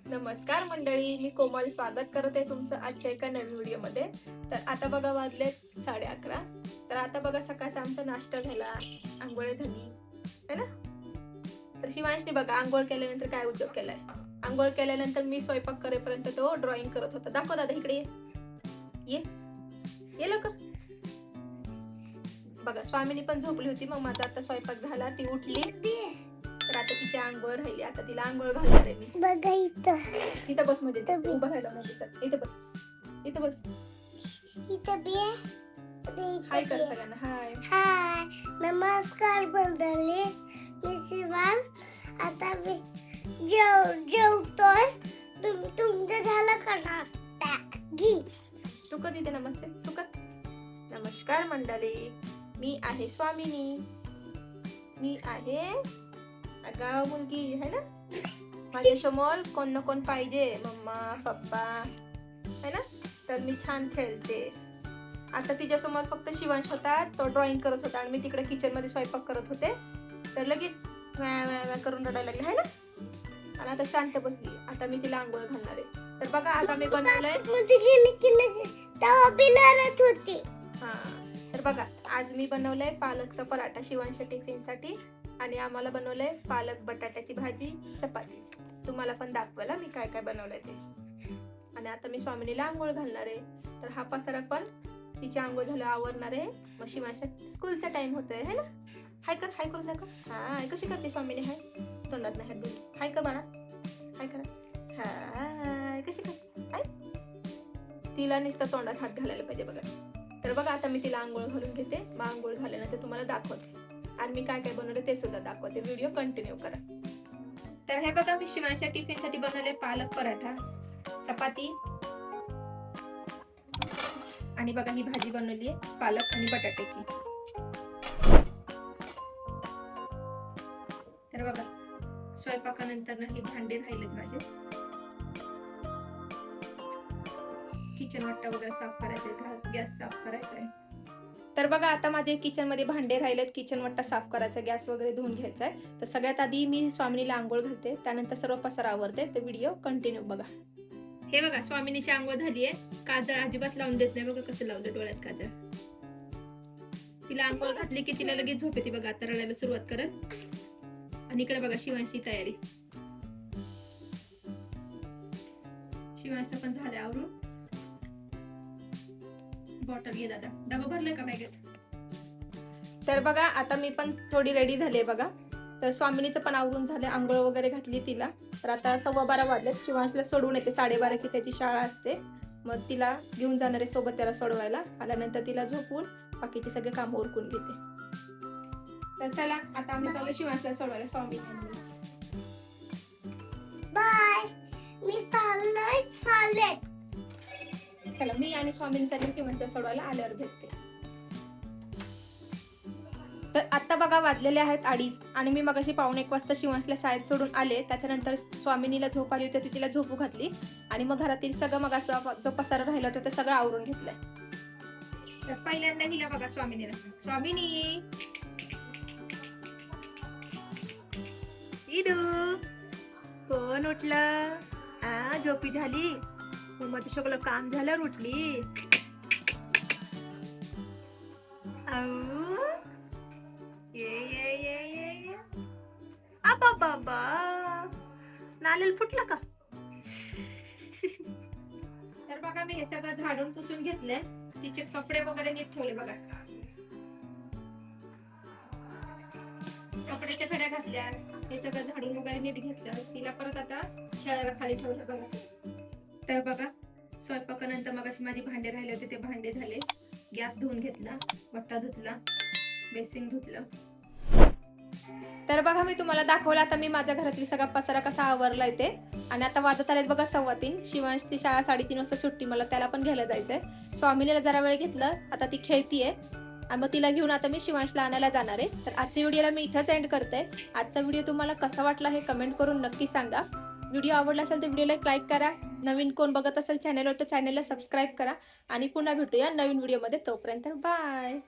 नमस्कार मंडळी, मी कोमल स्वागत करत आहे तुमचं आजच्या एका नवीन व्हिडिओमध्ये. तर आता बघा वाजले 11:30. तर आता बघा सकाळचा आमचा नाश्ता झाला, आंघोळ झाली है ना. तर शिवांशने बघा आंघोळ केल्यानंतर काय उद्योग केलाय. आंघोळ केल्यानंतर मी स्वयंपाक करेपर्यंत तो ड्रॉइंग करत होता. दाखव दादा, इकडे ये ये लवकर. बघा स्वामीनी पण झोपली होती, मग माझा आता स्वयंपाक झाला, ती उठली. तर आता तिची आंघोळ राहिली, आता तिला आंघोळ घालणार आहे मी. बघा इथं बस मध्ये उभं राहिलं नाही दिसत. इथं बस, इथं बस. हाय कर सगळ्यांना. हाय हाय, नमस्कार मंडळी. मी शिवान. आता मी जेवतोय. तुमचं झालं का नाश्ता? तू कर तिथे नमस्ते, तू कर. नमस्कार मंडळी, मी आहे स्वामिनी. मी आहे अगाव मुलगी है ना. माझ्या समोर कोण ना कोण पाहिजे, मम्मा पप्पा है ना. तर मी छान खेळते. आता तिच्या समोर फक्त शिवांश होता, तो ड्रॉइंग करत होता आणि मी तिकडे किचन मध्ये स्वयंपाक करत होते. तर लगेच व्या करून रडायला लागले है ना. आणि आता शांत बसली. आता मी तिला आंघोळ घालणार आहे. तर बघा आता मी बनवलंय. हा, तर बघा आज मी बनवलंय पालकचा पराठा शिवांशच्या टिफिन साठी. आणि आम्हाला बनवलंय पालक बटाट्याची भाजी, चपाती. तुम्हाला पण दाखवायला मी काय काय बनवलंय ते. आणि आता मी स्वामिनीला आंघोळ घालणार आहे. तर हा पसारा पण तिची आंघोळ झालं आवरणार आहे. मग शिवांशच्या स्कूलचा टाइम होतोय है ना. हाय कर, हाय करू नका. हाय कशी करते स्वामिनी. हाय तोंडात नाही हात घेऊन. हाय कर बाळा, हाय करा. हाय कशी कर. हाय तिला नुसतं तोंडात हात घालायला पाहिजे बघा. तर बघा आता मी तिला आंघोळ घालून घेते. मग आंघोळ झाल्यानंतर तुम्हाला दाखवते आणि मी काय काय बनवले ते सुद्धा दाखवते. व्हिडिओ कंटिन्यू करा. तर हे बघा मी शिवांशच्या टिफिन साठी बनवले पालक पराठा, चपाती आणि बघा ही भाजी बनवली आहे पालक आणि बटाट्याची. तर बघा स्वयंपाकानंतर ही भांडे राहिलेत माझे. किचन वाटा वगैरे साफ करायचे, गॅस साफ करायचा आहे. तर बघा आता माझे किचन मध्ये भांडे राहिलेत, किचन वाटा साफ करायचा, गॅस वगैरे धुवून घ्यायचा आहे. तर सगळ्यात आधी मी स्वामिनीला आंघोळ घालते, त्यानंतर सर्व पसारा आवरते. तर व्हिडिओ कंटिन्यू बघा. हे बघा स्वामिनीची आंघोळ झाली आहे. काजळ अजिबात लावून देत नाही. बघा कसं लावलं डोळ्यात काजळ. तिला आंघोळ घातली की तिला लगेच झोप येते बघा. आता रडायला सुरुवात करत. आणि इकडे बघा शिवांशची तयारी. शिवांशचं पण झालं आवरून. बॉटल घे दादा, डबा भरलाय का बॅगेत. तर बघा आता मी पण थोडी रेडी झाले बघा. तर स्वामिनीचं पण आवरून झालं, आंघोळ वगैरे घातली तिला. तर आता 12:15 वाजले. शिवांशला सोडून येते, 12:30ची त्याची शाळा असते. मग तिला घेऊन जाणार आहे सोबत त्याला सोडवायला. आल्यानंतर तिला झोपून बाकीचे सगळे काम उरकून घेते. तर चला आता आम्ही चालू शिवांशला सोडवायला. स्वामिनी बाय. मी चाललोय. चला मी आणि स्वामींनी चालले शिवांशला सोडवायला, आल्यावर भेटते. तर आता बघा वाजलेले आहेत 2:30 आणि मी मगाशी 1:45 वाजता शिवांशला शाळेत सोडून आले. त्याच्यानंतर स्वामिनीला झोप आली होती, तिला झोपू घातली आणि मग घरातील सगळं मग जो पसारा राहिला होता ते सगळं आवरून घेतलंय. तर पहिल्यांदा हिला बघा स्वामिनीला. स्वामिनी इदू कोण उठलं. झोपी झाली. मग सगळं काम झाल्यावर उठली. ये बाबा नालेल फुटला का. तर बघा मी हे सगळं झाडून पुसून घेतले. तिचे कपडे वगैरे नीट ठेवले बघा. कपड्याच्या घड्या घातल्या, हे सगळं झाडून वगैरे नीट घेतलं. तिला परत आता खेळायला खाली ठेवलं बघा. तर बघा स्वयंपाकानंतर मग अशी माझी भांडे राहिले होते ते भांडे झाले. गॅस धुवून घेतला, वट्टा धुतला, बेसिंग धुतलं. तर बघा मी तुम्हाला दाखवलं आता मी माझ्या घरातली सगळा पसारा कसा आवरलाय ते. आणि आता वाजत आलेत बघा 3:15. शिवांशची शाळा 3:30 वाजता सुट्टी, मला त्याला पण घ्यायला जायचंय. स्वामिनीला जरा वेळ घेतलं, आता ती खेळतीये आणि मग तिला घेऊन आता मी शिवांशला आणायला जाणार आहे. तर आजच्या व्हिडिओला मी इथंच एंड करते. आजचा व्हिडिओ तुम्हाला कसा वाटला हे कमेंट करून नक्की सांगा. व्हिडिओ आवडला असेल तर व्हिडिओला लाईक करा. नवीन कोण बघत असेल चॅनलवर तर चॅनलला सबस्क्राईब करा. आणि पुन्हा भेटूया नवीन व्हिडिओमध्ये. तोपर्यंत बाय.